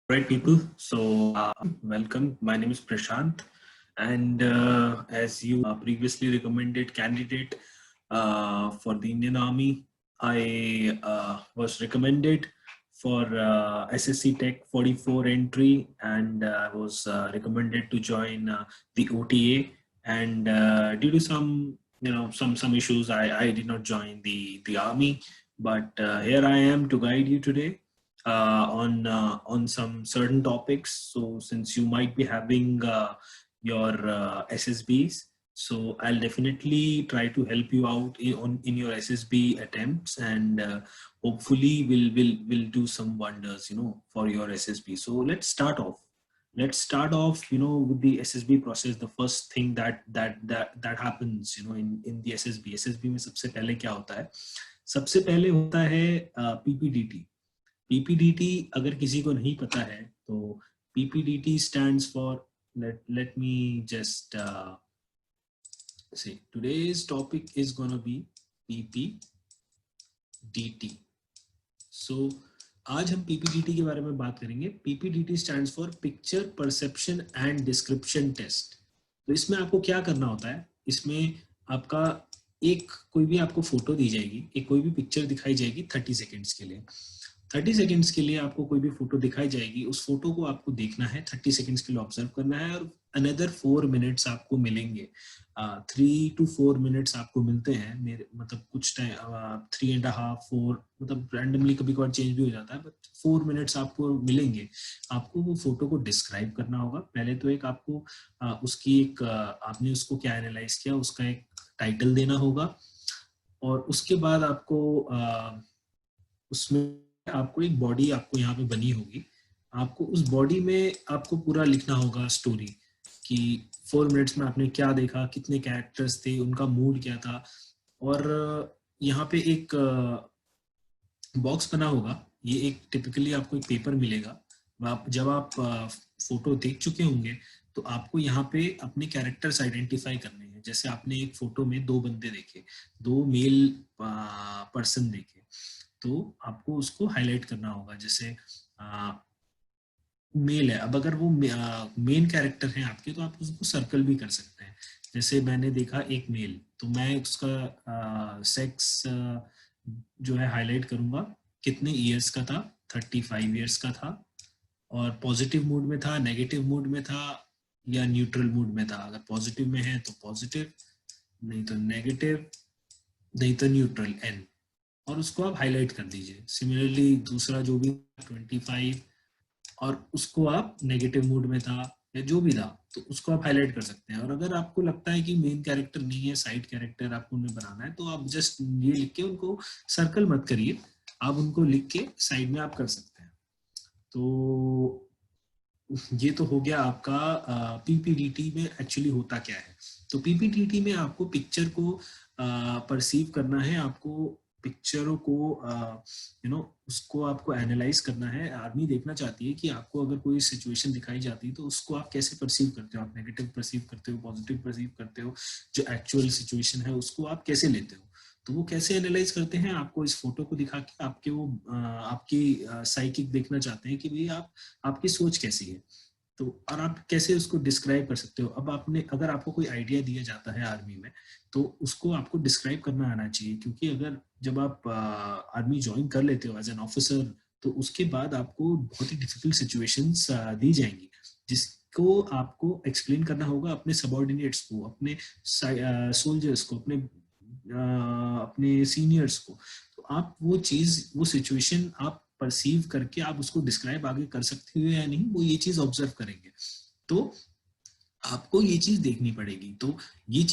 Right, people. So, welcome. My name is Prashant, and as you previously recommended candidate for the Indian Army, I was recommended for SSC Tech 44 entry, and I was recommended to join the OTA. And due to some issues, I did not join the army. But here I am to guide you today on some certain topics. So since you might be having your SSBs, so I'll definitely try to help you out in your SSB attempts, and hopefully we'll do some wonders, for your SSB. So let's start off. With the SSB process. The first thing that happens, in the SSB में सबसे पहले क्या होता है? सबसे पहले होता है PPDT. PPDT अगर किसी को नहीं पता है तो PPDT stands for let me just see. Today's topic is gonna be PPDT. So आज हम PPDT के बारे में बात करेंगे. PPDT stands for Picture Perception and Description Test. तो इसमें आपको क्या करना होता है? इसमें आपका कोई भी आपको फोटो दी जाएगी, कोई भी पिक्चर दिखाई जाएगी 30 सेकेंड्स के लिए. 30 सेकेंड्स के लिए आपको कोई भी फोटो दिखाई जाएगी. उस फोटो को आपको देखना है, 30 सेकेंड्स के लिए ऑब्जर्व करना है, और अनदर 4 मिनट्स आपको मिलेंगे. 3 to 4 मिनट्स आपको मिलते हैं. मेरे मतलब कुछ टाइम 3.5 4 मतलब रैंडमली कभी कभार चेंज भी हो जाता है, बट 4 मिनट्स आपको मिलेंगे. आपको वो फोटो को डिस्क्राइब करना होगा. पहले तो आपको उसकी आपने उसको क्या एनालाइज किया उसका एक टाइटल देना होगा, और उसके बाद आपको उसमें आपको एक बॉडी आपको यहाँ पे बनी होगी. आपको उस बॉडी में आपको पूरा लिखना होगा स्टोरी कि 4 मिनट्स में आपने क्या देखा, कितने कैरेक्टर्स थे, उनका मूड क्या था. और यहाँ पे एक बॉक्स बना होगा. ये एक टिपिकली आपको एक पेपर मिलेगा. जब आप फोटो देख चुके होंगे तो आपको यहाँ पे अपने कैरेक्टर्स आइडेंटिफाई करने हैं. जैसे आपने एक फोटो में 2 बंदे देखे, 2 मेल पर्सन देखे, तो आपको उसको हाईलाइट करना होगा. जैसे मेल है, अब अगर वो मेन कैरेक्टर है आपके तो आप उसको सर्कल भी कर सकते हैं. जैसे मैंने देखा एक मेल, तो मैं उसका सेक्स जो है हाईलाइट करूंगा. कितने ईयर्स का था? 35 ईयर्स का था. और पॉजिटिव मूड में था, नेगेटिव मूड में था, या न्यूट्रल मूड में था. अगर पॉजिटिव में है तो पॉजिटिव, नहीं तो नेगेटिव, नहीं तो न्यूट्रल N, और उसको आप हाईलाइट कर दीजिए. सिमिलरली दूसरा जो भी 25, और उसको आप नेगेटिव मूड में था या जो भी था, तो उसको आप हाईलाइट कर सकते हैं. और अगर आपको लगता है कि मेन कैरेक्टर नहीं है, साइड कैरेक्टर आपको उन्हें बनाना है, तो आप जस्ट ये लिख के उनको सर्कल मत करिए, आप उनको लिख के साइड में आप कर सकते हैं. तो ये तो हो गया आपका PPDT में एक्चुअली होता क्या है. तो PPDT में आपको पिक्चर को परसीव करना है, आपको पिक्चरों को उसको आपको एनालाइज करना है. आर्मी देखना चाहती है कि आपको अगर कोई सिचुएशन दिखाई जाती है तो उसको आप कैसे परसीव करते हो. आप नेगेटिव परसीव करते हो, पॉजिटिव परसीव करते हो, जो एक्चुअल सिचुएशन है उसको आप कैसे लेते हो. तो वो कैसे एनालाइज करते हैं, आपको इस फोटो को दिखा के आपकी साइकिक देखना चाहते हैं कि भाई आपकी सोच कैसी है. तो और आप कैसे उसको डिस्क्राइब कर सकते हो. अब अगर आपको कोई आइडिया दिया जाता है आर्मी में, तो उसको आपको डिस्क्राइब करना आना चाहिए. क्योंकि अगर जब आप आर्मी ज्वाइन कर लेते हो एज एन ऑफिसर, तो उसके बाद आपको बहुत ही डिफिकल्ट सिचुएशंस दी जाएंगी, जिसको आपको एक्सप्लेन करना होगा अपने सबऑर्डिनेट्स को, अपने सोल्जर्स को, अपने सीनियर्स को. तो आप वो सिचुएशन आप परसीव करके आप उसको डिस्क्राइब आगे कर सकते हो या नहीं, वो ये चीज ऑब्जर्व करेंगे. तो आपको ये चीज देखनी पड़ेगी. तो ये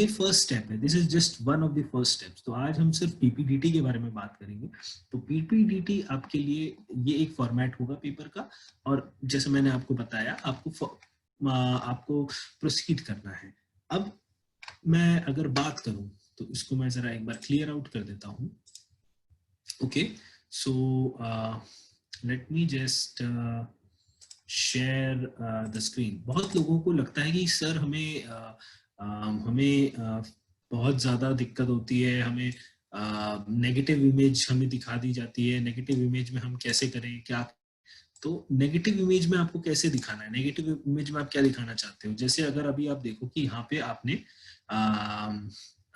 फर्स्ट स्टेप है. This is just one of the first steps. तो आज हम सिर्फ PPDT के बारे में बात करेंगे. तो PPDT आपके लिए ये एक फॉर्मेट होगा पेपर का, और जैसे मैंने आपको बताया आपको प्रोसीड करना है. अब मैं अगर बात करूं तो इसको मैं जरा एक बार क्लियर आउट कर देता हूं. Okay, so let me just share the screen. बहुत लोगों को लगता है कि सर हमें बहुत ज़्यादा दिक्कत होती है, हमें नेगेटिव इमेज हमें दिखा दी जाती है. नेगेटिव इमेज में हम कैसे करें, क्या तो नेगेटिव इमेज में आपको कैसे दिखाना है, नेगेटिव इमेज में आप क्या दिखाना चाहते हो? जैसे अगर अभी आप देखो कि यहाँ पे आपने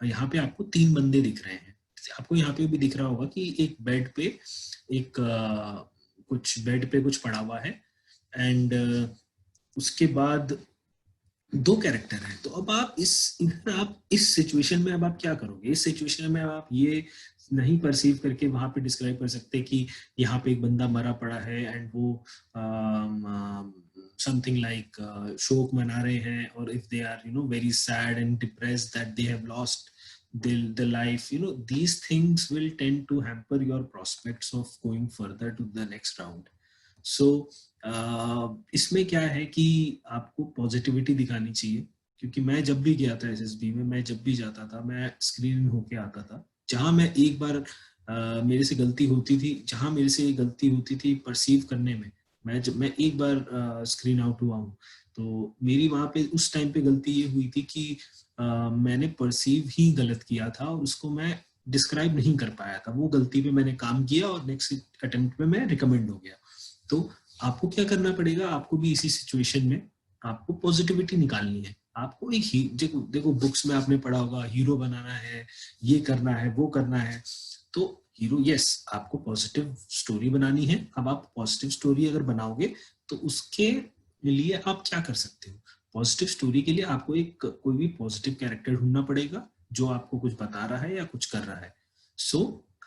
यहाँ पे आपको 3 बंदे दिख रहे हैं, आपको यहाँ पे भी दिख रहा होगा कि एक बेड पे एक कुछ बेड पे कुछ पड़ा हुआ है एंड उसके बाद 2 कैरेक्टर हैं। तो अब आप इस सिचुएशन में अब आप क्या करोगे? इस सिचुएशन में आप ये नहीं परसीव करके वहां पे डिस्क्राइब कर सकते कि यहाँ पे एक बंदा मरा पड़ा है एंड वो समथिंग लाइक शोक मना रहे हैं, और if they are very sad and depressed that they have lost the life, these things will tend to hamper your prospects of going further to the next round. So इसमें क्या है कि आपको पॉजिटिविटी दिखानी चाहिए, क्योंकि मैं जब भी गया था एसएसबी में, मैं जब भी जाता था मैं स्क्रीन होके आता था। जहां मैं एक बार मेरे से गलती होती थी, जहां मेरे से गलती होती थी परसीव करने में, मैं एक बार स्क्रीन आउट हुआ हूँ, तो मेरी वहां पे उस टाइम पे गलती ये हुई थी कि मैंने परसीव ही गलत किया था और उसको मैं डिस्क्राइब नहीं कर पाया था। वो गलती पे मैंने काम किया और नेक्स्ट अटेम्प्ट में मैं रिकमेंड हो गया। तो आपको क्या करना पड़ेगा, आपको भी इसी सिचुएशन में आपको पॉजिटिविटी निकालनी है। आपको एक देखो बुक्स में आपने पढ़ा होगा हीरो बनाना है, ये करना है, वो करना है। तो हीरो, यस, आपको पॉजिटिव स्टोरी बनानी है। अब आप पॉजिटिव स्टोरी अगर बनाओगे तो उसके लिए आप क्या कर सकते हो? पॉजिटिव स्टोरी के लिए आपको एक कोई भी पॉजिटिव कैरेक्टर ढूंढना पड़ेगा जो आपको कुछ बता रहा है या कुछ कर रहा है।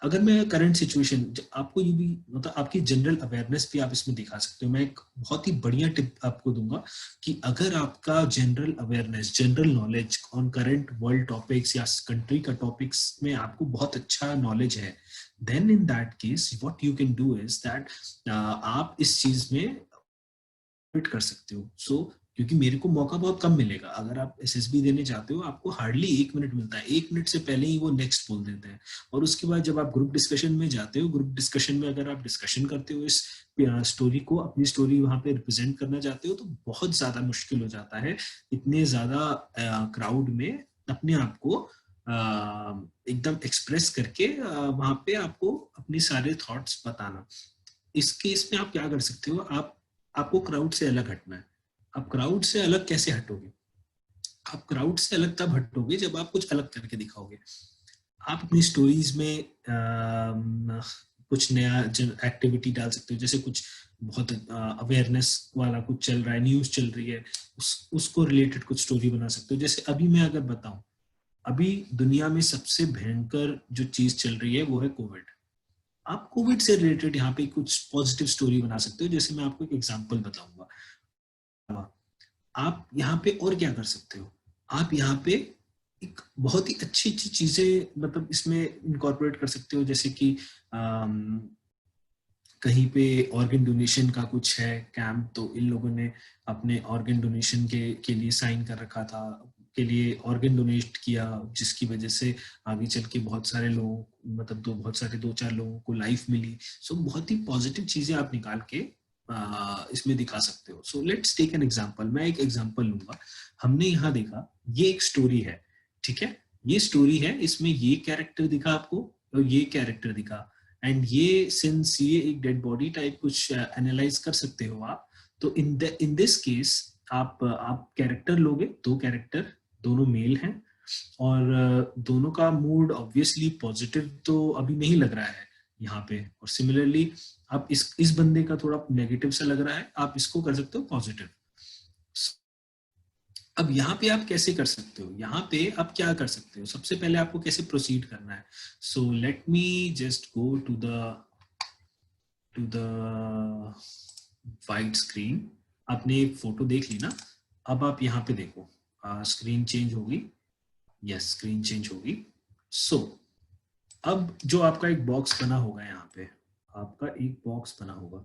अगर मैं करंट सिचुएशन, आपको ये भी मतलब आपकी जनरल अवेयरनेस भी आप इसमें दिखा सकते हो। मैं एक बहुत ही बढ़िया टिप आपको दूंगा कि अगर आपका general awareness, general knowledge on current world topics या कंट्री का टॉपिक्स में आपको बहुत अच्छा नॉलेज है, then in that case what you can do is that आप इस चीज में कर सकते हो। क्योंकि मेरे को मौका बहुत कम मिलेगा। अगर आप एसएसबी देने जाते हो आपको हार्डली 1 मिनट मिलता है, 1 मिनट से पहले ही वो नेक्स्ट बोल देते हैं। और उसके बाद जब आप ग्रुप डिस्कशन में जाते हो, ग्रुप डिस्कशन में अगर आप डिस्कशन करते हो इस स्टोरी को, अपनी स्टोरी वहां पे रिप्रेजेंट करना चाहते हो, तो बहुत ज्यादा मुश्किल हो जाता है इतने ज्यादा क्राउड में अपने आप को एकदम एक्सप्रेस करके वहां पे आपको अपने सारे थॉट्स बताना। इस केस में आप क्या कर सकते हो, आपको क्राउड से अलग हटना है। आप क्राउड से अलग कैसे हटोगे? आप क्राउड से अलग तब हटोगे जब आप कुछ अलग करके दिखाओगे। आप अपनी स्टोरीज में कुछ नया एक्टिविटी डाल सकते हो, जैसे कुछ बहुत अवेयरनेस वाला कुछ चल रहा है, न्यूज चल रही है, उसको रिलेटेड कुछ स्टोरी बना सकते हो। जैसे अभी मैं अगर बताऊं, अभी दुनिया में सबसे भयंकर जो चीज चल रही है वो है कोविड। आप कोविड से रिलेटेड यहाँ पे कुछ पॉजिटिव स्टोरी बना सकते हो। जैसे मैं आपको एक एग्जांपल बताऊंगा। आप यहाँ पे और क्या कर सकते हो, आप यहाँ पे एक बहुत ही अच्छी अच्छी चीजें मतलब इसमें इनकॉर्पोरेट कर सकते हो। जैसे कि कहीं पे ऑर्गन डोनेशन का कुछ है कैंप, तो इन लोगों ने अपने ऑर्गन डोनेशन के लिए साइन कर रखा था, के लिए ऑर्गन डोनेट किया, जिसकी वजह से आगे चल के बहुत सारे लोग मतलब बहुत सारे 2-4 लोगों को लाइफ मिली। बहुत ही पॉजिटिव चीजें आप निकाल के इसमें दिखा सकते हो। So let's take an example. मैं एक एग्जांपल लूंगा। हमने यहाँ देखा ये एक स्टोरी है, ठीक है, ये स्टोरी है, इसमें ये कैरेक्टर दिखा आपको और ये कैरेक्टर दिखा, एंड ये सिंस ये एक डेड बॉडी टाइप कुछ एनालाइज कर सकते हो आप। तो इन दिस केस आप कैरेक्टर लोगे, 2 कैरेक्टर, दोनों मेल हैं और दोनों का मूड ऑब्वियसली पॉजिटिव तो अभी नहीं लग रहा है यहाँ पे। और सिमिलरली आप इस बंदे का थोड़ा नेगेटिव सा लग रहा है, आप इसको कर सकते हो पॉजिटिव। अब यहाँ पे आप कैसे कर सकते हो, यहाँ पे आप क्या कर सकते हो, सबसे पहले आपको कैसे प्रोसीड करना है। So let me just go to the wide screen. आपने एक फोटो देख ली ना, अब आप यहाँ पे देखो स्क्रीन चेंज होगी, यस स्क्रीन चेंज होगी। सो अब जो आपका एक बॉक्स बना होगा, यहाँ पे आपका एक बॉक्स बना होगा,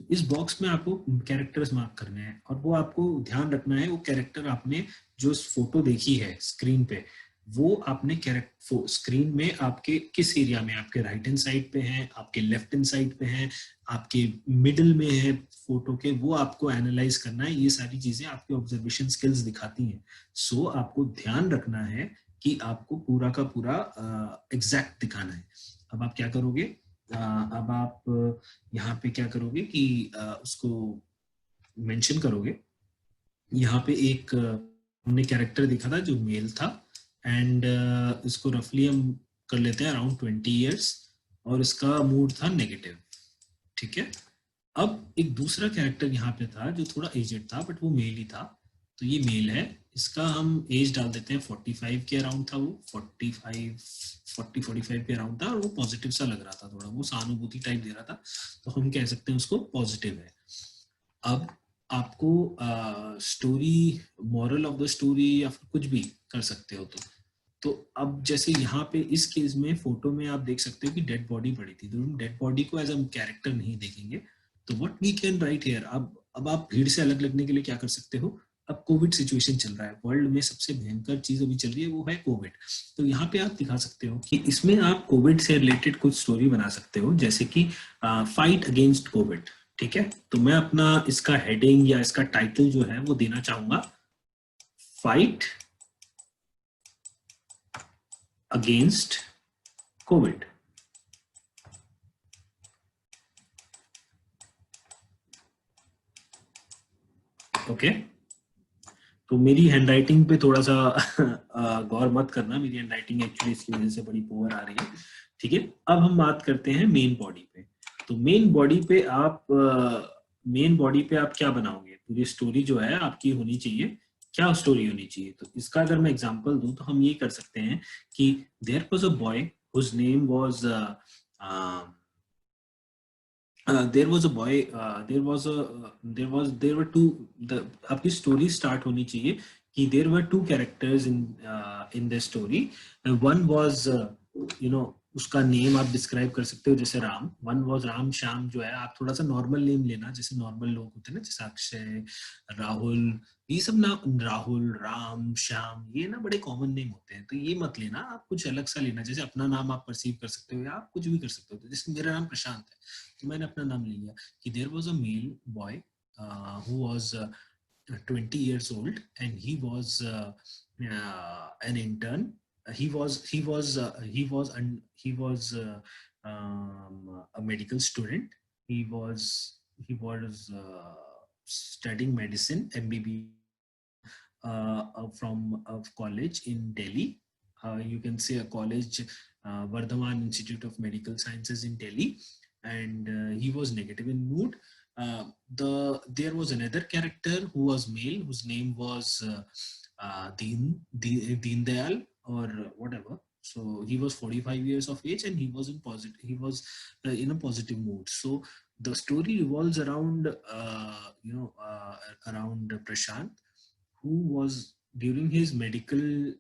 इस बॉक्स में आपको कैरेक्टर्स मार्क करने हैं और वो आपको ध्यान रखना है वो कैरेक्टर आपने जो फोटो देखी है स्क्रीन पे, वो आपने स्क्रीन में आपके किस एरिया में, आपके राइट हैंड साइड पे है, आपके लेफ्ट हैंड साइड पे है, आपके मिडिल में है फोटो के, वो आपको एनालाइज करना है। ये सारी चीजें आपकी ऑब्जर्वेशन स्किल्स दिखाती हैं। सो आपको ध्यान रखना है कि आपको पूरा का पूरा एग्जैक्ट दिखाना है। अब आप क्या करोगे, अब आप यहाँ पे क्या करोगे कि उसको मेंशन करोगे। यहाँ पे एक हमने कैरेक्टर देखा था जो मेल था, एंड इसको रफली हम कर लेते हैं अराउंड 20 years, और इसका मूड था नेगेटिव। ठीक है, अब एक दूसरा कैरेक्टर यहाँ पे था जो थोड़ा एजेड था, बट वो मेल ही था। तो ये मेल है, इसका हम एज डाल देते हैं 45 के अराउंड था वो, 45 के अराउंड था, और वो पॉजिटिव सा लग रहा था, थोड़ा वो सहानुभूति टाइप दे रहा था, तो हम कह सकते हैं उसको पॉजिटिव है। अब आपको story, moral of the story या फिर कुछ भी कर सकते हो। तो अब जैसे यहाँ पे इस केस में फोटो में आप देख सकते हो कि डेड बॉडी पड़ी थी, तो हम डेड बॉडी को एज अ कैरेक्टर नहीं देखेंगे। तो what we can write here, अब आप भीड़ से अलग लगने के लिए क्या कर सकते हो। अब कोविड सिचुएशन चल रहा है, वर्ल्ड में सबसे भयंकर चीज अभी चल रही है, वो है कोविड। तो यहाँ पे आप दिखा सकते हो कि इसमें आप कोविड से रिलेटेड कुछ स्टोरी बना सकते हो, जैसे कि फाइट अगेंस्ट कोविड। ठीक है, तो मैं अपना इसका हेडिंग या इसका टाइटल जो है वो देना चाहूंगा, फाइट अगेंस्ट कोविड। ओके, तो मेरी हैंडराइटिंग पे थोड़ा सा गौर मत करना, मेरी हैंडराइटिंग एक्चुअली इसकी वजह से बड़ी पुअर आ रही है। ठीक है, अब हम बात करते हैं मेन बॉडी पे। तो मेन बॉडी पे आप क्या बनाओगे, पूरी स्टोरी जो है आपकी होनी चाहिए, क्या स्टोरी होनी चाहिए। तो इसका अगर मैं एग्जांपल दूं तो हम ये कर सकते हैं कि there was a boy whose name was there was a boy, there were two, आपकी स्टोरी स्टार्ट होनी चाहिए कि there were two characters in the story. One was उसका नेम आप डिस्क्राइब कर सकते हो, जैसे राम, वन वॉज राम। श्याम जो है आप थोड़ा सा नॉर्मल नेम लेना, जैसे नॉर्मल लोग होते हैं ना, जैसे अक्षय, राहुल, ये सब ना, राहुल, राम, श्याम, ये ना बड़े कॉमन नेम होते हैं, तो ये मत लेना, आप कुछ अलग सा लेना, जैसे अपना नाम आप परसीव कर सकते हो या आप कुछ भी कर सकते हो। तो जैसे मेरा नाम प्रशांत है, तो मैंने अपना नाम ले लिया कि there was a male boy who was 20 years old, and he was an intern. A medical student. He was studying medicine, MBB, from a college in Delhi. You can say a college, Vardhaman Institute of Medical Sciences in Delhi, and he was negative in mood. There was another character who was male, whose name was Deen Dayal or whatever. So he was 45 years of age, and he was in a positive mood. So the story revolves around around Prashant, who was during his medical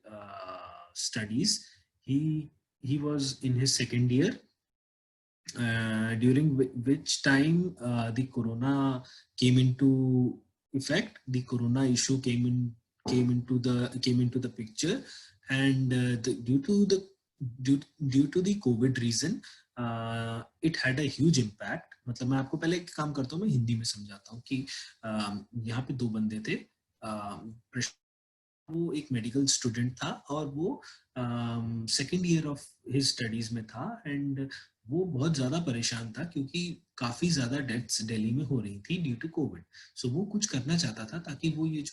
studies. He was in his second year, during which time the corona came into effect. The corona issue came into the picture, and due to the covid reason, it had a huge impact. मतलब मैं आपको पहले एक काम करता हूँ, मैं हिंदी में समझाता हूँ कि यहाँ पे दो बंदे थे। वो एक मेडिकल स्टूडेंट था, और वो second year of his studies में था, एंड वो बहुत ज्यादा परेशान था क्योंकि काफी ज्यादा डेथ्स दिल्ली में हो रही थी ड्यू टू कोविड। सो वो कुछ करना चाहता था ताकि वो ये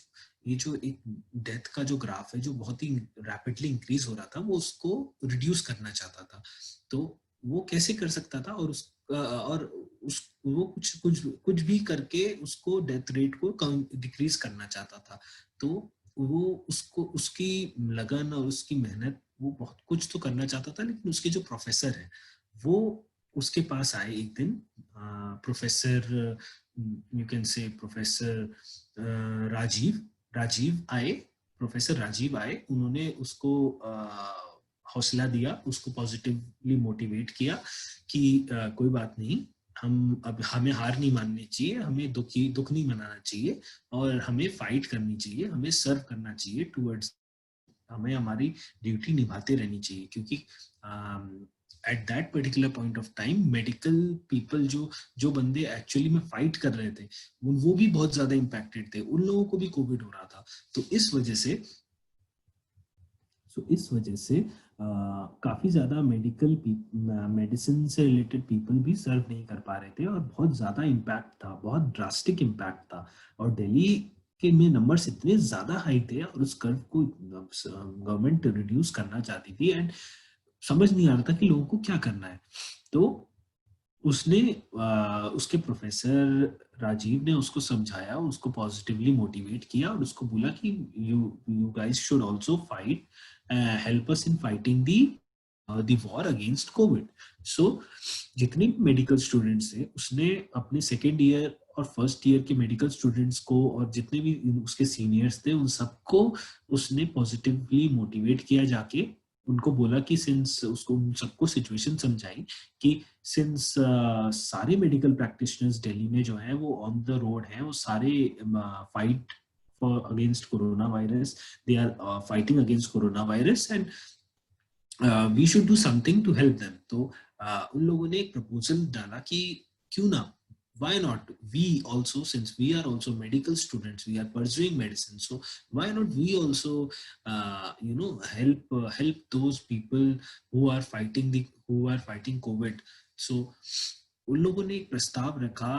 जो एक डेथ का जो ग्राफ है जो बहुत ही रैपिडली इंक्रीज हो रहा था, वो उसको रिड्यूस करना चाहता था। तो वो कैसे कर सकता था, वो कुछ भी करके उसको डेथ रेट को कम डिक्रीज करना चाहता था। तो वो उसको उसकी लगन और उसकी मेहनत, वो बहुत कुछ तो करना चाहता था, लेकिन उसके जो प्रोफेसर है वो उसके पास आए एक दिन। Professor, you can say professor Rajiv आए। प्रोफेसर राजीव आए, उन्होंने उसको हौसला दिया, उसको पॉजिटिवली मोटिवेट किया कि कोई बात नहीं, हमें हार नहीं माननी चाहिए, हमें दुख नहीं मनाना चाहिए, और हमें फाइट करनी चाहिए, हमें सर्व करना चाहिए टूवर्ड्स, हमें हमारी ड्यूटी निभाते रहनी चाहिए। क्योंकि at that particular point of time medical people, जो बंदे एक्चुअली में फाइट कर रहे थे, वो भी बहुत ज्यादा इम्पैक्टेड थे, उन लोगों को भी कोविड हो रहा था। तो इस वजह से सो इस वजह से काफ़ी ज़्यादा मेडिसिन से रिलेटेड पीपल भी सर्व नहीं कर पा रहे थे और बहुत ज़्यादा इम्पैक्ट था, बहुत ड्रास्टिक इम्पैक्ट था। और दिल्ली के में नंबर्स इतने ज़्यादा हाई थे और उस कर्व को गवर्नमेंट रिड्यूस करना चाहती थी एंड समझ नहीं आ रहा था कि लोगों को क्या करना है। तो उसने उसके प्रोफेसर राजीव ने उसको समझाया, उसको पॉजिटिवली मोटिवेट किया और उसको बोला कि you you guys should also fight, help us in fighting the war against Covid. So जितने भी मेडिकल स्टूडेंट्स थे उसने अपने सेकेंड ईयर और फर्स्ट ईयर के मेडिकल स्टूडेंट्स को और जितने भी उसके सीनियर्स थे उन सबको उसने पॉजिटिवली मोटिवेट किया जाके। उनको बोला कि सिंस उसको उन सबको सिचुएशन समझाई कि सिंस सारे मेडिकल प्रैक्टिशनर्स दिल्ली में जो है वो ऑन द रोड हैं, वो सारे fight for against corona virus, they are fighting against corona virus and we should do something to help them. तो उन लोगों ने एक प्रपोजल डाला कि क्यों ना, why not we also, since we are also medical students, we are pursuing medicine, so why not we also help those people who are fighting covid। so उन लोगों ने एक प्रस्ताव रखा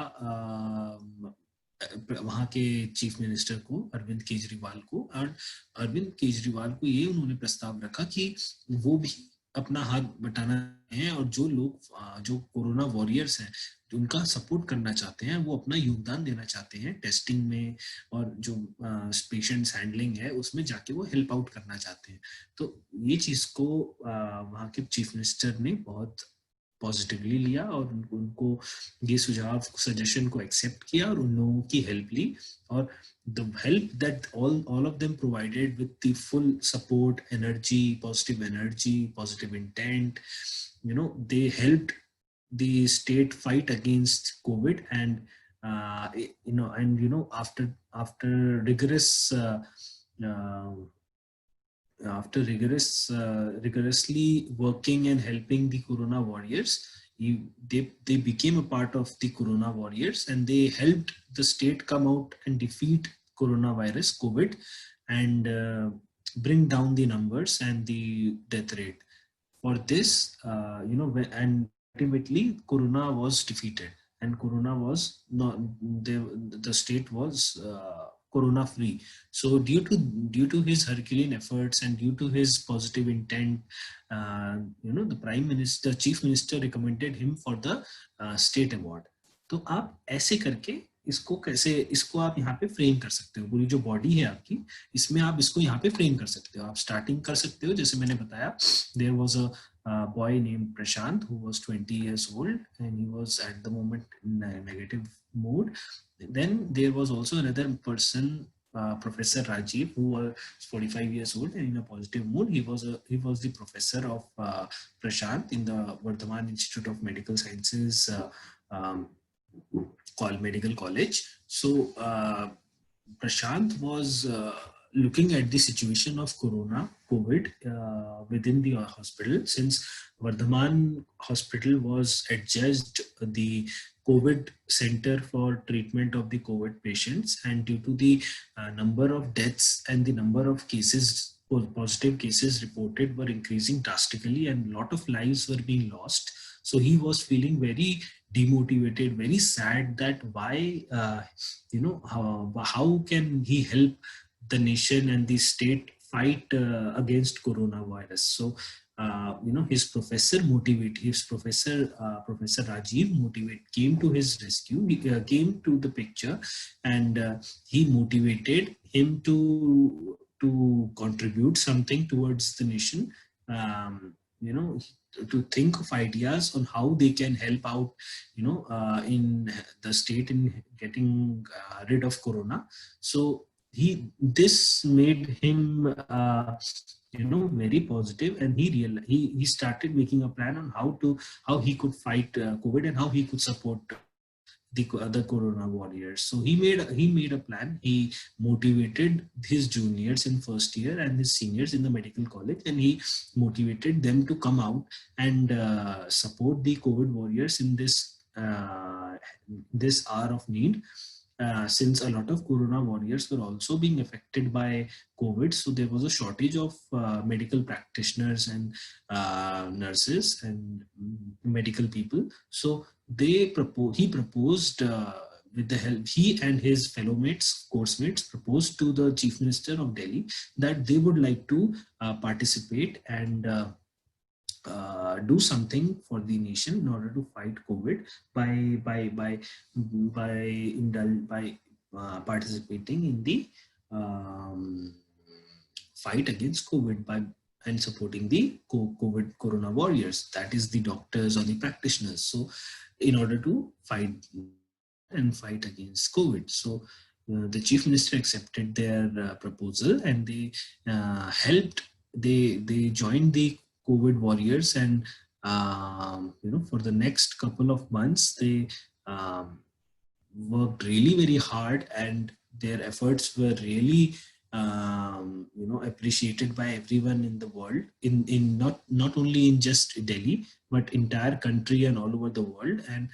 वहाँ के चीफ मिनिस्टर को, अरविंद केजरीवाल को, और अरविंद केजरीवाल को ये उन्होंने प्रस्ताव रखा कि वो भी अपना हाथ बटाना है और जो लोग जो कोरोना वॉरियर्स हैं उनका सपोर्ट करना चाहते हैं, वो अपना योगदान देना चाहते हैं टेस्टिंग में और जो पेशेंट्स हैंडलिंग है उसमें जाके वो हेल्प आउट करना चाहते हैं। तो ये चीज़ को वहाँ के चीफ मिनिस्टर ने बहुत पॉजिटिवली लिया और उनको ये सुझाव सजेशन को एक्सेप्ट किया और उन लोगों की हेल्प ली। और the help that all of them provided with the full support, energy, positive intent, they helped the state fight against covid and after rigorous uh, rigorously working and helping the corona warriors, they became a part of the corona warriors and they helped the state come out and defeat coronavirus covid and bring down the numbers and the death rate. For this and ultimately corona was defeated and corona was not, the state was corona free. So due to his Herculean efforts and due to his positive intent, the prime minister, chief minister recommended him for the state award. तो आप ऐसे करके इसको आप यहाँ पे frame कर सकते हो। पूरी जो बॉडी है आपकी, इसमें आप इसको यहाँ पे फ्रेम कर सकते हो। आप स्टार्टिंग कर सकते हो जैसे मैंने बताया, there was a boy named Prashant who was 20 years old and he was at the moment in a negative mood. Then there was also another person, Professor Rajiv, who was 45 years old and in a positive mood. He was the professor of Prashant in the Vardhaman Institute of Medical Sciences called Medical College. So Prashant was looking at the situation of COVID within the hospital, since Vardhaman Hospital was adjudged the COVID center for treatment of the COVID patients, and due to the number of deaths and the number of cases, positive cases reported were increasing drastically and a lot of lives were being lost. So he was feeling very demotivated, very sad that why, how can he help the nation and the state fight against coronavirus. So his professor Professor Rajiv came to his rescue. He came to the picture and he motivated him to contribute something towards the nation. To think of ideas on how they can help out, in the state in getting rid of corona. So this made him very positive, and he started making a plan on how he could fight COVID and how he could support the other corona warriors. So he made a plan. He motivated his juniors in first year and his seniors in the medical college, and he motivated them to come out and support the COVID warriors in this hour of need. since a lot of corona warriors were also being affected by COVID, so there was a shortage of medical practitioners and nurses and medical people. So he proposed, with the help, he and his fellow mates, course mates, proposed to the Chief Minister of Delhi that they would like to participate and do something for the nation in order to fight COVID by participating in the fight against COVID and supporting the COVID corona warriors, that is the doctors or the practitioners. So in order to fight against COVID, so the Chief Minister accepted their proposal, and they helped. They joined the COVID warriors, and for the next couple of months they worked really very hard, and their efforts were really appreciated by everyone in the world, in not only in just Delhi but entire country and all over the world. And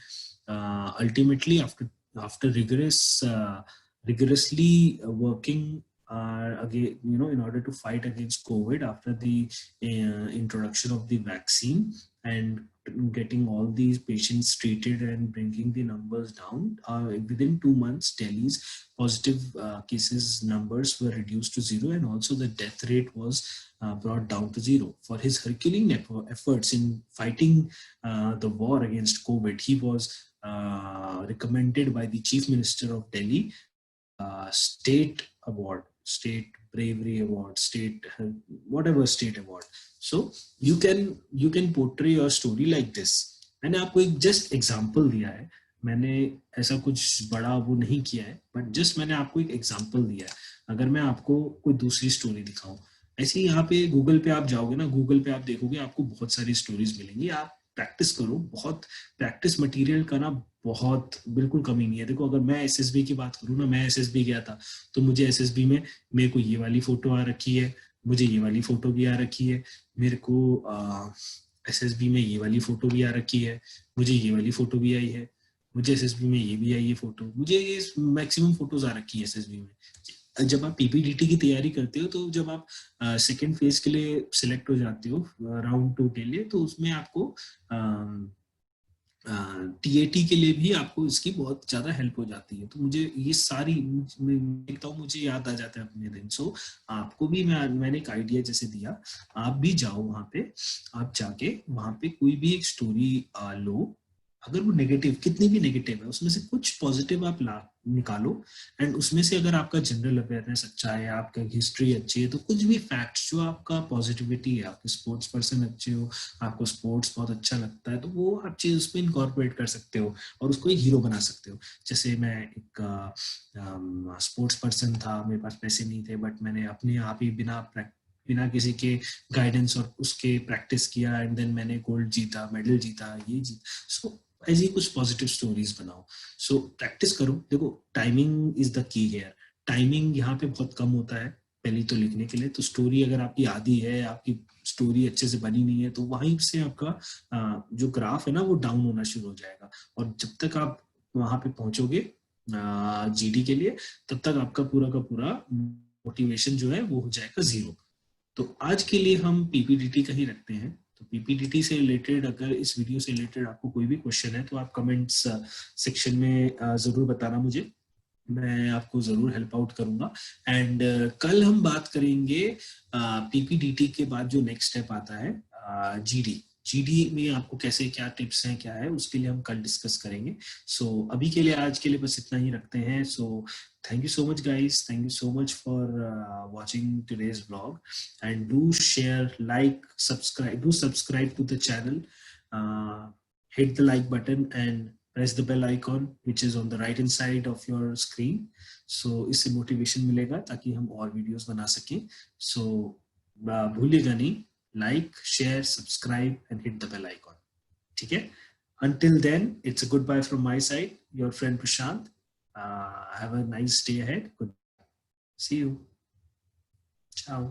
ultimately, after rigorously working again, in order to fight against COVID, after the introduction of the vaccine and getting all these patients treated and bringing the numbers down, within 2 months Delhi's positive cases numbers were reduced to 0, and also the death rate was brought down to 0. For his Herculean efforts in fighting the war against COVID, he was recommended by the Chief Minister of Delhi state award, state bravery award, whatever state award. So you can portray your story like this. मैंने आपको एक just example दिया है, मैंने ऐसा कुछ बड़ा वो नहीं किया है, बट जस्ट मैंने आपको एक एग्जांपल दिया है. अगर मैं आपको कोई दूसरी स्टोरी दिखाऊं, ऐसे ही यहाँ पे गूगल पे आप जाओगे ना, गूगल पे आप देखोगे आपको बहुत सारी स्टोरीज मिलेंगी. आप प्रैक्टिस करो, बहुत प्रैक्टिस मटेरियल का ना बहुत बिल्कुल कमी नहीं है. देखो, अगर मैं एसएसबी की बात करूँ ना, मैं एसएसबी गया था तो मुझे एसएसबी में मेरे को ये वाली फोटो आ रखी है, मुझे ये वाली फोटो भी आ रखी है, मेरे को एसएसबी में ये वाली फोटो भी आ रखी है, मुझे ये वाली फोटो भी आई है, मुझे एसएसबी में ये भी आई है फोटो, मुझे ये मैक्सिमम फोटोज आ रखी है एसएसबी में. जब आप पीपीडीटी की तैयारी करते हो, तो जब आप सेकेंड फेज के लिए सिलेक्ट हो जाते हो राउंड 2 के लिए, तो उसमें आपको टीएटी के लिए भी आपको इसकी बहुत ज्यादा हेल्प हो जाती है. तो मुझे ये सारी देखता हूँ, मुझे याद आ जाता है अपने दिन. सो आपको भी मैंने एक आइडिया जैसे दिया, आप भी जाओ वहां पे, आप जाके वहां पे कोई भी एक स्टोरी लो, अगर वो नेगेटिव, कितनी भी नेगेटिव है, उसमें से कुछ पॉजिटिव आप निकालो, एंड उसमें से अगर आपका जनरल अवेयरनेस अच्छा है, आपका हिस्ट्री अच्छी है, तो कुछ भी फैक्ट्स जो आपका पॉजिटिविटी है, आपके स्पोर्ट्स पर्सन अच्छे हो, आपको स्पोर्ट्स बहुत अच्छा लगता है, तो वो आप चीज उसमें इनकॉर्पोरेट कर सकते हो और उसको एक हीरो बना सकते हो. जैसे मैं एक स्पोर्ट्स पर्सन था, मेरे पास पैसे नहीं थे, बट मैंने अपने आप ही बिना किसी के गाइडेंस और उसके प्रैक्टिस किया, एंड देन मैंने गोल्ड जीता, मेडल जीता, ये जीता. सो ऐसी कुछ पॉजिटिव स्टोरीज बनाओ. सो प्रैक्टिस करो. देखो, timing is the key here. Timing यहाँ पे बहुत कम होता है पहले तो लिखने के लिए. तो स्टोरी अगर आपकी आधी है, आपकी स्टोरी अच्छे से बनी नहीं है, तो वहीं से आपका जो ग्राफ है ना, वो डाउन होना शुरू हो जाएगा. और जब तक आप वहां पे पहुंचोगे जीडी के लिए, तब तक आपका पूरा का पूरा मोटिवेशन जो है वो हो जाएगा 0. तो आज के लिए हम पीपीडीटी का ही रखते हैं. तो पीपीडीटी से रिलेटेड, अगर इस वीडियो से रिलेटेड आपको कोई भी क्वेश्चन है, तो आप कमेंट्स सेक्शन में जरूर बताना मुझे, मैं आपको जरूर हेल्प आउट करूंगा. एंड कल हम बात करेंगे पीपीडीटी के बाद जो नेक्स्ट स्टेप आता है जीडी में आपको कैसे, क्या टिप्स हैं, क्या है, उसके लिए हम कल डिस्कस करेंगे. सो अभी के लिए, आज के लिए बस इतना ही रखते हैं. सो thank you so much guys, thank you so much for watching today's vlog, and do share, like, subscribe to the channel, hit the like button and press the bell icon which is on the right hand side of your screen. So इससे motivation मिलेगा ताकि हम और videos बना सकें. So भूलिएगा नहीं, like, share, subscribe and hit the bell icon. ठीक है? Until then, it's a goodbye from my side, your friend Prashant. Have a nice day ahead. Good. See you. Ciao.